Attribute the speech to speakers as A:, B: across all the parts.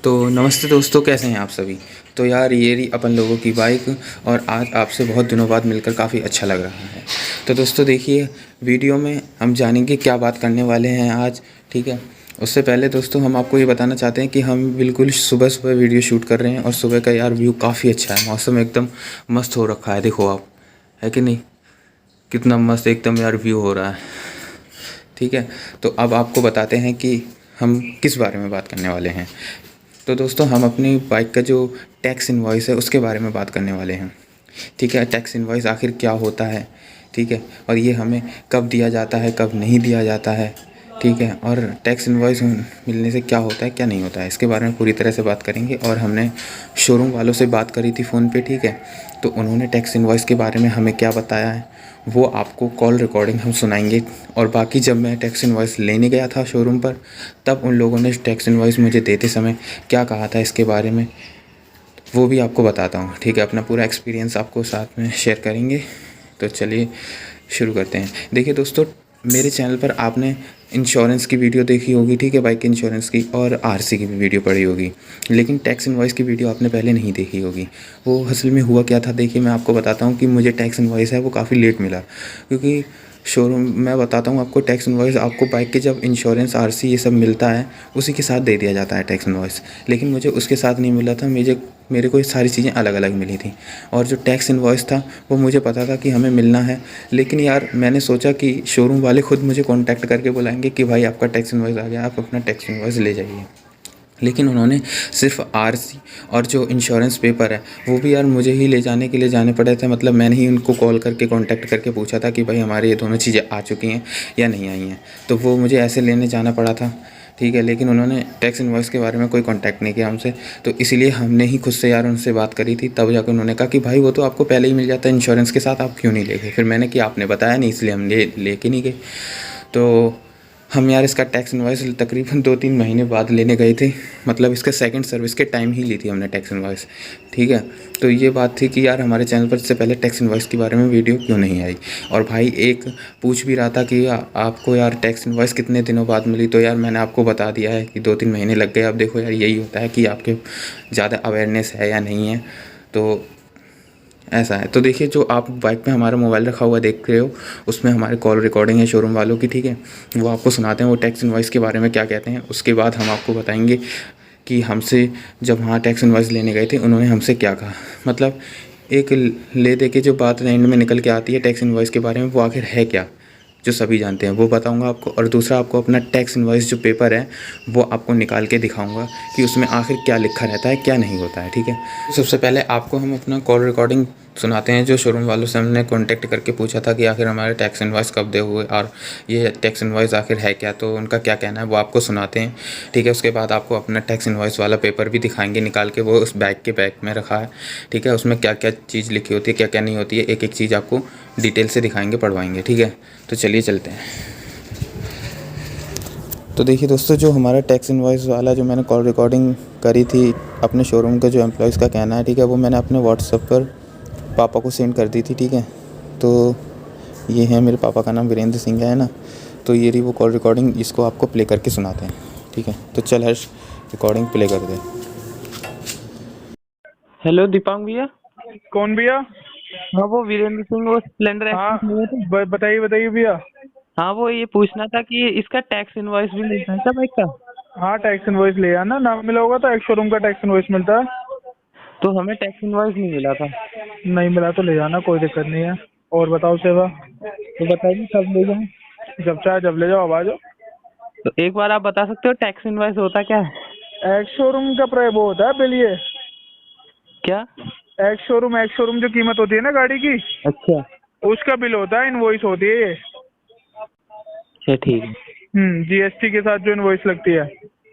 A: तो नमस्ते दोस्तों, कैसे हैं आप सभी। तो यार ये रही अपन लोगों की बाइक और आज आपसे बहुत दिनों बाद मिलकर काफ़ी अच्छा लग रहा है। तो दोस्तों देखिए, वीडियो में हम जानेंगे क्या बात करने वाले हैं आज। ठीक है, उससे पहले दोस्तों हम आपको ये बताना चाहते हैं कि हम बिल्कुल सुबह सुबह वीडियो शूट कर रहे हैं और सुबह का यार व्यू काफ़ी अच्छा है। मौसम एकदम मस्त हो रखा है, देखो आप, है कि नहीं। कितना मस्त एकदम यार व्यू हो रहा है। ठीक है, तो अब आपको बताते हैं कि हम किस बारे में बात करने वाले हैं। तो दोस्तों हम अपनी बाइक का जो टैक्स इनवॉइस है उसके बारे में बात करने वाले हैं। ठीक है, टैक्स इनवॉइस आखिर क्या होता है, ठीक है, और ये हमें कब दिया जाता है कब नहीं दिया जाता है। ठीक है, और टैक्स इनवॉइस मिलने से क्या होता है क्या नहीं होता है, इसके बारे में पूरी तरह से बात करेंगे। और हमने शोरूम वालों से बात करी थी फ़ोन पे, ठीक है, तो उन्होंने टैक्स इनवॉइस के बारे में हमें क्या बताया है वो आपको कॉल रिकॉर्डिंग हम सुनाएंगे। और बाकी जब मैं टैक्स इनवॉइस लेने गया था शोरूम पर, तब उन लोगों ने टैक्स इनवॉइस मुझे देते समय क्या कहा था इसके बारे में वो भी आपको बताता हूँ। ठीक है, अपना पूरा एक्सपीरियंस आपको साथ में शेयर करेंगे। तो चलिए शुरू करते हैं। देखिए दोस्तों, मेरे चैनल पर आपने इंश्योरेंस की वीडियो देखी होगी, ठीक है, बाइक इंश्योरेंस की, और आरसी की भी वीडियो पड़ी होगी, लेकिन टैक्स इनवॉइस की वीडियो आपने पहले नहीं देखी होगी। वो असल में हुआ क्या था, देखिए मैं आपको बताता हूँ कि मुझे टैक्स इनवॉइस है वो काफ़ी लेट मिला, क्योंकि शोरूम मैं बताता हूँ आपको, टैक्स इनवॉइस आपको बाइक के जब इंश्योरेंस आरसी ये सब मिलता है उसी के साथ दे दिया जाता है टैक्स इनवॉइस, लेकिन मुझे उसके साथ नहीं मिला था। मेरे को ये सारी चीज़ें अलग अलग मिली थी। और जो टैक्स इनवॉइस था वो मुझे पता था कि हमें मिलना है, लेकिन यार मैंने सोचा कि शोरूम वाले खुद मुझे कांटेक्ट करके बुलाएंगे कि भाई आपका टैक्स इनवॉइस आ गया, आप अपना टैक्स इनवॉइस ले जाइए। लेकिन उन्होंने सिर्फ आरसी और जो इंश्योरेंस पेपर है वो भी यार मुझे ही ले जाने के लिए जाने पड़े थे। मतलब मैंने ही उनको कॉल करके कांटेक्ट करके पूछा था कि भाई हमारे ये दोनों चीज़ें आ चुकी हैं या नहीं आई हैं, तो वो मुझे ऐसे लेने जाना पड़ा था। ठीक है, लेकिन उन्होंने टैक्स इनवॉइस के बारे में कोई कांटेक्ट नहीं किया हमसे, तो इसीलिए हमने ही खुद से यार उनसे बात करी थी। तब जाकर उन्होंने कहा कि भाई वो तो आपको पहले ही मिल जाता है इंश्योरेंस के साथ, आप क्यों नहीं ले गए। फिर मैंने कि आपने बताया नहीं इसलिए हम लेके नहीं गए। तो हम यार इसका टैक्स इनवॉइस तकरीबन 2-3 महीने बाद लेने गए थे। मतलब इसका सेकंड सर्विस के टाइम ही ली थी हमने टैक्स इनवॉइस। ठीक है, तो ये बात थी कि यार हमारे चैनल पर इससे पहले टैक्स इनवॉइस के बारे में वीडियो क्यों नहीं आई। और भाई एक पूछ भी रहा था कि आपको यार टैक्स इनवॉइस कितने दिनों बाद मिली, तो यार मैंने आपको बता दिया है कि 2-3 महीने लग गए। अब देखो यार यही होता है कि आपके ज़्यादा अवेयरनेस है या नहीं है, तो ऐसा है। तो देखिए, जो आप बाइक पे हमारा मोबाइल रखा हुआ देख रहे हो उसमें हमारे कॉल रिकॉर्डिंग है शोरूम वालों की, ठीक है, वो आपको सुनाते हैं वो टैक्स इनवॉइस के बारे में क्या कहते हैं। उसके बाद हम आपको बताएंगे कि हमसे जब वहाँ टैक्स इनवॉइस लेने गए थे उन्होंने हमसे क्या कहा। मतलब एक ले दे के जो बात एंड में निकल के आती है टैक्स इनवॉइस के बारे में, वो आखिर है क्या जो सभी जानते हैं वो बताऊंगा आपको। और दूसरा आपको अपना टैक्स इनवॉइस जो पेपर है वो आपको निकाल के दिखाऊंगा कि उसमें आखिर क्या लिखा रहता है क्या नहीं होता है। ठीक है, सबसे पहले आपको हम अपना कॉल रिकॉर्डिंग सुनाते हैं जो शोरूम वालों से हमने कांटेक्ट करके पूछा था कि आखिर हमारे टैक्स इनवॉइस कब दे हुए और ये टैक्स इनवॉइस आखिर है क्या, तो उनका क्या कहना है वो आपको सुनाते हैं। ठीक है, उसके बाद आपको अपना टैक्स इनवॉइस वाला पेपर भी दिखाएंगे निकाल के, वो उस बैग के बैग में रखा है। ठीक है, उसमें क्या क्या चीज़ लिखी होती है क्या क्या नहीं होती है, एक एक चीज़ आपको डिटेल से दिखाएंगे पढ़वाएंगे। ठीक है, तो चलिए चलते हैं। तो देखिए दोस्तों, जो हमारा टैक्स इनवॉइस वाला जो मैंने कॉल रिकॉर्डिंग करी थी अपने शोरूम का जो एम्प्लॉयज़ का कहना है, ठीक है, वो मैंने अपने व्हाट्सएप पर पापा को सेंड कर दी थी। ठीक है, तो ये है मेरे पापा का नाम वीरेंद्र सिंह है ना। तो ये रही वो कॉल रिकॉर्डिंग, इसको आपको प्ले करके सुनाते हैं। ठीक है, तो चल हर्ष रिकॉर्डिंग प्ले कर दे।
B: हेलो दीपांग भैया।
C: कौन भैया?
B: हाँ वो वीरेंद्र सिंह, वो स्प्लेंडर
C: हाँ,
B: एक्सप्रेस लिए थे।
C: बताइए बताइए भैया।
B: हाँ वो ये पूछना था कि इसका टैक्स इनवॉइस भी मिलता है क्या बाइक का।
C: हाँ, टैक्स इनवॉइस ले आना, ना मिला होगा तो एक शोरूम का टैक्स इनवॉइस मिलता है।
B: तो हमें टैक्स इनवॉइस नहीं मिला था।
C: नहीं मिला तो ले जाना, कोई दिक्कत नहीं है। और बताओ सेवा।
B: तो बताइए कब ले जाएं।
C: जब चाहे जब ले जाओ, अब आ जाओ।
B: तो एक बार आप बता सकते हो टैक्स इनवॉइस होता क्या है।
C: एक शोरूम का वो होता है बिल ये।
B: क्या।
C: एक शोरूम जो कीमत होती है ना गाड़ी की,
B: अच्छा।
C: उसका बिल होता है, इनवॉइस होती है ये।
B: अच्छा ठीक है।
C: जीएसटी के साथ जो इनवॉइस लगती है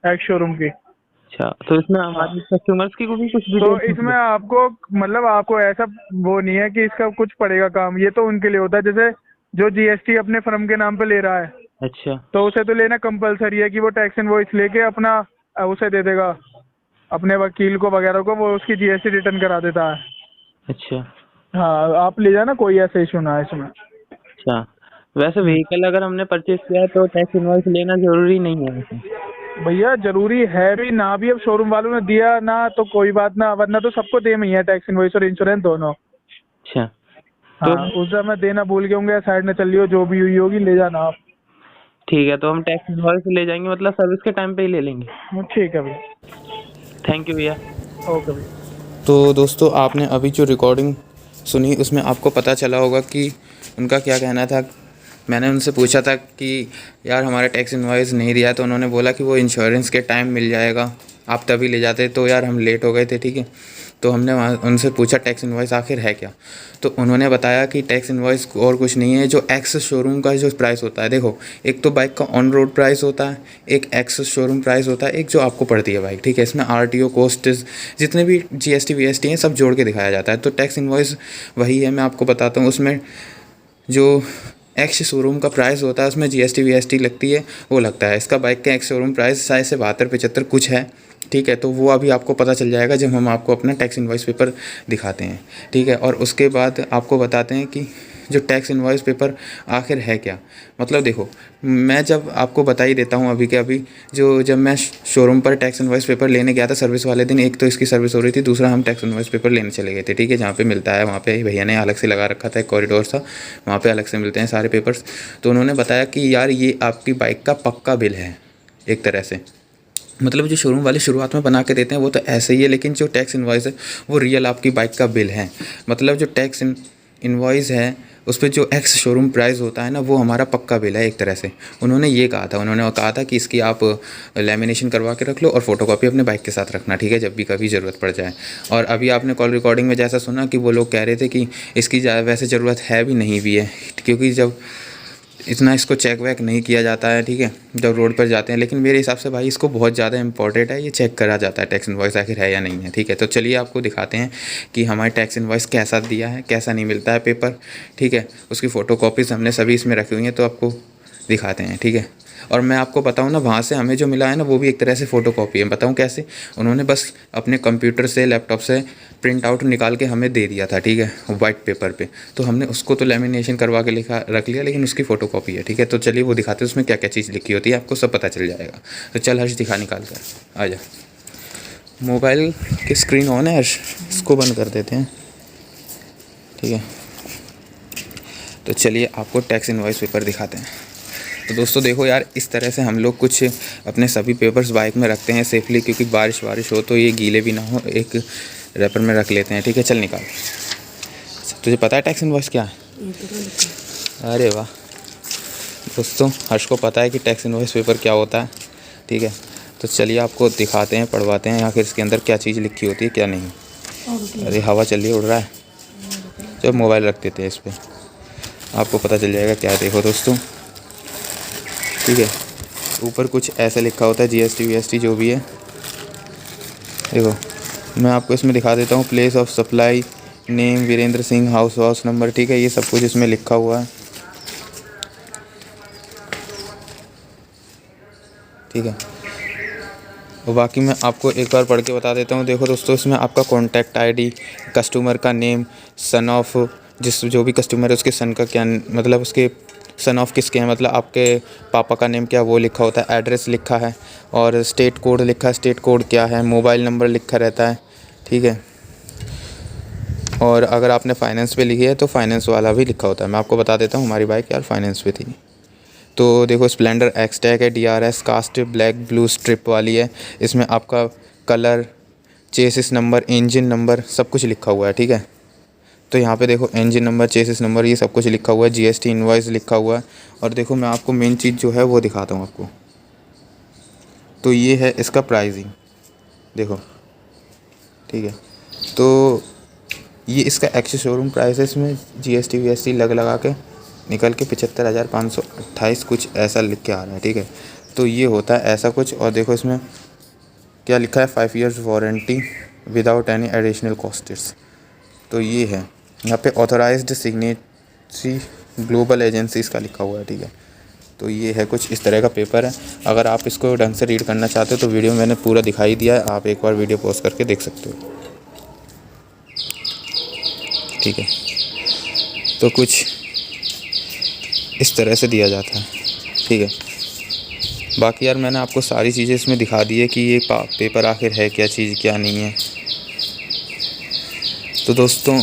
C: एक शोरूम की।
B: अच्छा, तो इसमें
C: हाँ,
B: हमारे कस्टमर्स की को भी कुछ
C: तो
B: डिटेल्स
C: इसमें
B: होती
C: आपको मतलब आपको ऐसा वो नहीं है कि इसका कुछ पड़ेगा काम, ये तो उनके लिए होता है। जैसे जो जीएसटी अपने फर्म के नाम पे ले रहा है
B: है। अच्छा।
C: तो उसे तो लेना कंपलसरी है कि वो टैक्स इनवॉइस लेके अपना उसे दे देगा अपने वकील को वगैरह को, वो उसकी जीएसटी रिटर्न करा देता है।
B: अच्छा।
C: हाँ, आप ले जाना, कोई ऐसा इशू ना है इसमें।
B: अच्छा, वैसे
C: हम्म।
B: व्हीकल अगर हमने परचेज किया है तो टैक्स इनवॉइस लेना जरूरी नहीं है वैसे।
C: भैया जरूरी है भी ना भी, अब शोरूम वालों ने दिया ना तो कोई बात ना, वरना तो सबको दे ही है टैक्स इनवॉइस और इंश्योरेंस दोनों।
B: अच्छा
C: हाँ
B: तो
C: उस समय देना भूल गए होंगे, साइड में चल रही हो, जो भी हुई होगी ले जाना आप।
B: ठीक है, तो हम टैक्स इनवॉइस ले जाएंगे, मतलब सर्विस के टाइम पे ही ले लेंगे।
C: ठीक है भैया।
B: थैंक यू भैया।
C: ओके भैया।
A: तो दोस्तों आपने अभी जो रिकॉर्डिंग सुनी उसमें आपको पता चला होगा कि उनका क्या कहना था। मैंने उनसे पूछा था कि यार हमारा टैक्स इनवॉइस नहीं दिया, तो उन्होंने बोला कि वो इंश्योरेंस के टाइम मिल जाएगा, आप तभी ले जाते। तो यार हम लेट हो गए थे, ठीक है। तो हमने वहाँ उनसे पूछा टैक्स इनवॉइस आखिर है क्या। तो उन्होंने बताया कि टैक्स इनवॉइस और कुछ नहीं है, जो एक्स शोरूम का जो प्राइस होता है, देखो एक तो बाइक का ऑन रोड प्राइस होता है, एक एक्स शोरूम प्राइस होता है, एक जो आपको पड़ती है बाइक, ठीक है। इसमें RTO कॉस्ट जितने भी GST VST हैं सब जोड़ के दिखाया जाता है। तो टैक्स इनवॉइस वही है, मैं आपको बताता हूँ। उसमें जो एक्स शोरूम का प्राइस होता है उसमें GST VST लगती है, वो लगता है। इसका बाइक का एक्स शोरूम प्राइस शायद से 72-75 कुछ है, ठीक है। तो वो अभी आपको पता चल जाएगा जब हम आपको अपना टैक्स इनवॉइस पेपर दिखाते हैं, ठीक है। और उसके बाद आपको बताते हैं कि जो टैक्स इनवॉइस पेपर आखिर है क्या। मतलब देखो, मैं जब आपको बता ही देता हूँ अभी के अभी, जब मैं शोरूम पर टैक्स इनवॉइस पेपर लेने गया था सर्विस वाले दिन, एक तो इसकी सर्विस हो रही थी, दूसरा हम टैक्स इनवॉइस पेपर लेने चले गए थे, ठीक है। जहाँ पे मिलता है वहाँ पे भैया ने अलग से लगा रखा था, एक कॉरिडोर सा, वहाँ पे अलग से मिलते हैं सारे पेपर्स। तो उन्होंने बताया कि यार ये आपकी बाइक का पक्का बिल है एक तरह से। मतलब जो शोरूम वाले शुरुआत में बना के देते हैं वो तो ऐसे ही है, लेकिन जो टैक्स इनवॉइस है वो रियल आपकी बाइक का बिल है। मतलब जो टैक्स इनवॉइस है उस पर जो एक्स शोरूम प्राइस होता है ना, वो हमारा पक्का बिल है एक तरह से। उन्होंने ये कहा था, उन्होंने कहा था कि इसकी आप लेमिनेशन करवा के रख लो और फोटोकॉपी अपने बाइक के साथ रखना, ठीक है, जब भी कभी ज़रूरत पड़ जाए। और अभी आपने कॉल रिकॉर्डिंग में जैसा सुना कि वो लोग कह रहे थे कि इसकी वैसे ज़रूरत है भी नहीं भी है, क्योंकि जब इतना इसको चेक वैक नहीं किया जाता है, ठीक है, जब रोड पर जाते हैं। लेकिन मेरे हिसाब से भाई इसको बहुत ज़्यादा इंपॉर्टेंट है, ये चेक करा जाता है टैक्स इनवॉइस आखिर है या नहीं है, ठीक है। तो चलिए आपको दिखाते हैं कि हमारे टैक्स इनवॉइस कैसा दिया है, कैसा नहीं मिलता है पेपर, ठीक है। उसकी फ़ोटोकॉपीज़ हमने सभी इसमें रखी हुई हैं, तो आपको दिखाते हैं, ठीक है। और मैं आपको बताऊं ना, वहाँ से हमें जो मिला है ना वो भी एक तरह से फ़ोटोकॉपी है। बताऊं कैसे, उन्होंने बस अपने कंप्यूटर से लैपटॉप से प्रिंट आउट निकाल के हमें दे दिया था, ठीक है, वाइट पेपर पे। तो हमने उसको तो लेमिनेशन करवा के रख लिया, लेकिन उसकी फ़ोटोकॉपी है, ठीक है। तो चलिए वो दिखाते हैं उसमें क्या क्या चीज़ लिखी होती है, आपको सब पता चल जाएगा। तो चल हर्ष दिखा, निकाल कर आ जा। मोबाइल की स्क्रीन ऑन है हर्ष, इसको बंद कर देते हैं, ठीक है। तो चलिए आपको टैक्स इनवॉइस पेपर दिखाते हैं। तो दोस्तों देखो यार, इस तरह से हम लोग कुछ अपने सभी पेपर्स बाइक में रखते हैं सेफली, क्योंकि बारिश वारिश हो तो ये गीले भी ना हो, एक रैपर में रख लेते हैं, ठीक है। चल निकाल। तुझे पता है टैक्स इनवॉइस क्या है? अरे वाह दोस्तों, हर्ष को पता है कि टैक्स इनवॉइस पेपर क्या होता है, ठीक है। तो चलिए आपको दिखाते हैं, पढ़वाते हैं आखिर इसके अंदर क्या चीज़ लिखी होती है क्या नहीं। अरे हवा चल रही है, उड़ रहा है। जब मोबाइल रख देते हैं इस पर, आपको पता चल जाएगा क्या है। देखो दोस्तों, ठीक है, ऊपर कुछ ऐसा लिखा होता है GST VST जो भी है। देखो मैं आपको इसमें दिखा देता हूँ, place of supply, name Virendra Singh, house number, ठीक है, ये सब कुछ इसमें लिखा हुआ है, ठीक है। और बाकी मैं आपको एक बार पढ़ के बता देता हूँ। देखो दोस्तों, इसमें आपका कॉन्टैक्ट ID, कस्टमर का नेम, सन ऑफ, जो भी कस्टमर है उसके सन का क्या, मतलब उसके सन ऑफ किसके हैं, मतलब आपके पापा का नेम क्या वो लिखा होता है, एड्रेस लिखा है, और स्टेट कोड लिखा है, स्टेट कोड क्या है, मोबाइल नंबर लिखा रहता है, ठीक है। और अगर आपने फाइनेंस पे लिखी है तो फाइनेंस वाला भी लिखा होता है। मैं आपको बता देता हूँ, हमारी बाइक यार फाइनेंस पे थी। तो देखो स्प्लेंडर एक्सटैग है, DRS cast black blue strip वाली है। इसमें आपका colour, chassis number, engine number सब कुछ लिखा हुआ है, ठीक है। तो यहाँ पे देखो इंजन नंबर, चेसिस नंबर, ये सब कुछ लिखा हुआ है, GST इनवॉइस लिखा हुआ है। और देखो मैं आपको मेन चीज़ जो है वो दिखाता हूँ आपको। तो ये है इसका प्राइसिंग, देखो, ठीक है। तो ये इसका एक्स शोरूम प्राइस है, इसमें GST VST लगा के निकल के 75,528 कुछ ऐसा लिख के आ रहा है, ठीक है। तो ये होता है ऐसा कुछ। और देखो इसमें क्या लिखा है, 5 years warranty without any additional costs. तो ये है यहाँ पे ऑथराइज्ड सिग्नेटरी ग्लोबल एजेंसीज का लिखा हुआ है, ठीक है। तो ये है कुछ इस तरह का पेपर है। अगर आप इसको ढंग से रीड करना चाहते हो तो वीडियो मैंने पूरा दिखाई दिया है, आप एक बार वीडियो पॉज करके देख सकते हो, ठीक है। तो कुछ इस तरह से दिया जाता है, ठीक है। बाकी यार मैंने आपको सारी चीज़ें इसमें दिखा दी है कि ये पेपर आखिर है क्या चीज़, क्या नहीं है। तो दोस्तों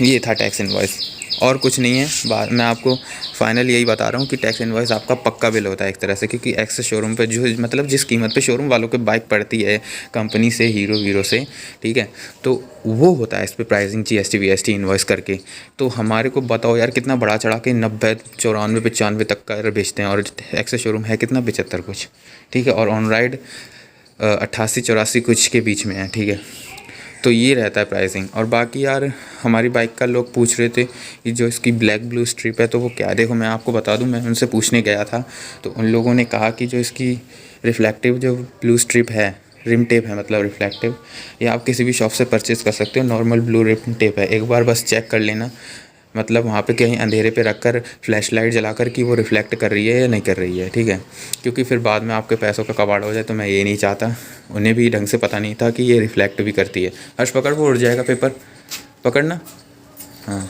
A: ये था टैक्स इनवॉइस, और कुछ नहीं है। मैं आपको फाइनल यही बता रहा हूँ कि टैक्स इनवॉइस आपका पक्का बिल होता है एक तरह से, क्योंकि एक्सेस शोरूम पे जो मतलब जिस कीमत पे शोरूम वालों के बाइक पड़ती है कंपनी से, हीरो से, ठीक है, तो वो होता है इस पर प्राइसिंग GST VST इन्वॉइस करके। तो हमारे को बताओ यार कितना बढ़ा चढ़ा के 90 94 95 तक का बेचते हैं, और एक्सेस शोरूम है कितना 75 कुछ, ठीक है, और ऑन राइड 88 84 कुछ के बीच में है, ठीक है। तो ये रहता है प्राइसिंग। और बाकी यार हमारी बाइक का लोग पूछ रहे थे कि जो इसकी ब्लैक ब्लू स्ट्रिप है तो वो क्या, देखो मैं आपको बता दूं, मैं उनसे पूछने गया था तो उन लोगों ने कहा कि जो इसकी रिफ्लेक्टिव जो ब्लू स्ट्रिप है, रिम टेप है मतलब रिफ्लेक्टिव, ये आप किसी भी शॉप से परचेज़ कर सकते हो। नॉर्मल ब्लू रिम टेप है, एक बार बस चेक कर लेना, मतलब वहाँ पे कहीं अंधेरे पे रखकर फ्लैश लाइट जलाकर कि वो रिफ्लेक्ट कर रही है या नहीं कर रही है, ठीक है, क्योंकि फिर बाद में आपके पैसों का कबाड़ हो जाए, तो मैं ये नहीं चाहता। उन्हें भी ढंग से पता नहीं था कि ये रिफ्लेक्ट भी करती है। हर्ष पकड़, वो उड़ जाएगा पेपर, पकड़ना, हाँ।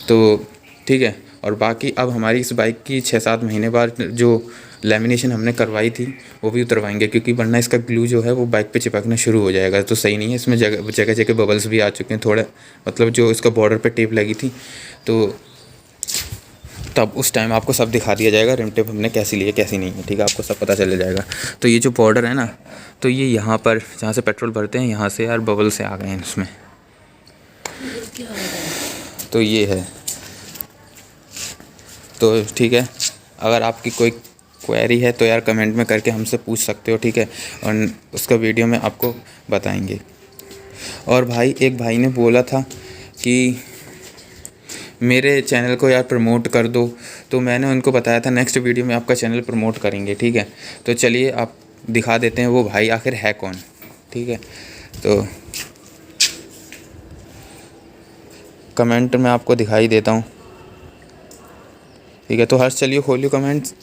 A: तो ठीक है। और बाकी अब हमारी इस बाइक की 6-7 महीने बाद जो लैमिनेशन हमने करवाई थी वो भी उतरवाएंगे, क्योंकि वरना इसका ग्लू जो है वो बाइक पे चिपकना शुरू हो जाएगा, तो सही नहीं है। इसमें जगह जगह बबल्स भी आ चुके हैं थोड़े, मतलब जो इसका बॉर्डर पे टेप लगी थी, तो तब उस टाइम आपको सब दिखा दिया जाएगा, रिम टेप हमने कैसी ली है कैसी नहीं है, ठीक है, आपको सब पता चल जाएगा। तो ये जो बॉर्डर है ना, तो ये यहाँ पर जहाँ से पेट्रोल भरते हैं यहाँ से यार बबल से आ गए हैं इसमें, तो ये है। तो ठीक है, अगर आपकी कोई क्वेरी है तो यार कमेंट में करके हमसे पूछ सकते हो, ठीक है, और उसका वीडियो में आपको बताएंगे। और भाई एक भाई ने बोला था कि मेरे चैनल को यार प्रमोट कर दो, तो मैंने उनको बताया था नेक्स्ट वीडियो में आपका चैनल प्रमोट करेंगे, ठीक है। तो चलिए आप दिखा देते हैं वो भाई आखिर है कौन, ठीक है। तो कमेंट में आपको दिखाई देता हूँ, ठीक है। तो हर्ष चलिए खोलियो कमेंट्स।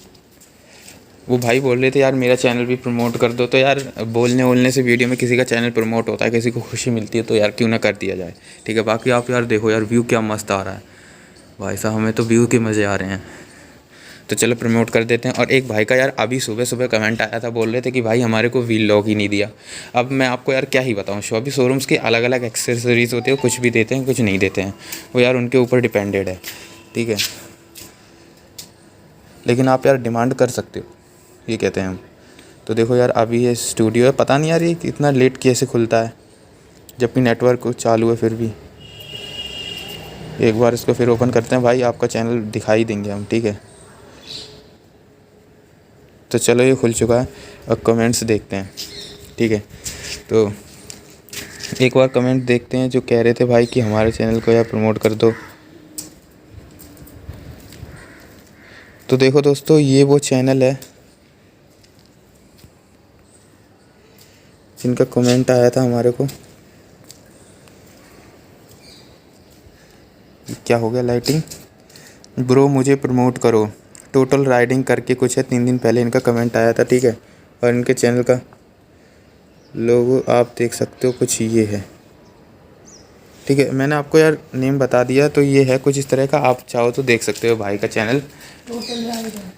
A: वो भाई बोल रहे थे यार मेरा चैनल भी प्रमोट कर दो, तो यार बोलने से वीडियो में किसी का चैनल प्रमोट होता है, किसी को खुशी मिलती है, तो यार क्यों ना कर दिया जाए, ठीक है। बाकी आप यार देखो यार व्यू क्या मस्त आ रहा है भाई साहब, हमें तो व्यू के मज़े आ रहे हैं। तो चलो प्रमोट कर देते हैं। और एक भाई का यार अभी सुबह सुबह कमेंट आया था, बोल रहे थे कि भाई हमारे को व्हील लॉक ही नहीं दिया। अब मैं आपको यार क्या ही बताऊँ, सभी शोरूम्स की अलग अलग एक्सेसरीज़ होती है, कुछ भी देते हैं कुछ नहीं देते हैं, वो यार उनके ऊपर डिपेंडेड है, ठीक है। लेकिन आप यार डिमांड कर सकते हो, ये कहते हैं हम। तो देखो यार अभी ये स्टूडियो है, पता नहीं यार ये इतना लेट कैसे खुलता है जबकि नेटवर्क चालू है, फिर भी एक बार इसको फिर ओपन करते हैं भाई, आपका चैनल दिखाई देंगे हम, ठीक है। तो चलो ये खुल चुका है, अब कमेंट्स देखते हैं, ठीक है। तो एक बार कमेंट देखते हैं जो कह रहे थे भाई कि हमारे चैनल को यार प्रमोट कर दो। तो देखो दोस्तों ये वो चैनल है जिनका कमेंट आया था हमारे को। क्या हो गया लाइटिंग, ब्रो मुझे प्रमोट करो, टोटल राइडिंग करके कुछ है, 3 दिन पहले इनका कमेंट आया था, ठीक है। और इनके चैनल का लोगो आप देख सकते हो, कुछ ये है, ठीक है। मैंने आपको यार नेम बता दिया, तो ये है कुछ इस तरह का, आप चाहो तो देख सकते हो भाई का चैनल,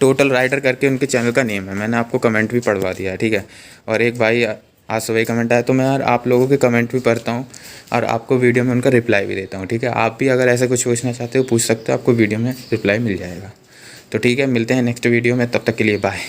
A: टोटल राइडर करके उनके चैनल का नेम है। मैंने आपको कमेंट भी पढ़वा दिया है, ठीक है। और एक भाई आज सुबह कमेंट आया, तो मैं यार आप लोगों के कमेंट भी पढ़ता हूँ और आपको वीडियो में उनका रिप्लाई भी देता हूँ, ठीक है। आप भी अगर ऐसा कुछ पूछना चाहते हो पूछ सकते हो, आपको वीडियो में रिप्लाई मिल जाएगा। तो ठीक है, मिलते हैं नेक्स्ट वीडियो में, तब तक के लिए बाय।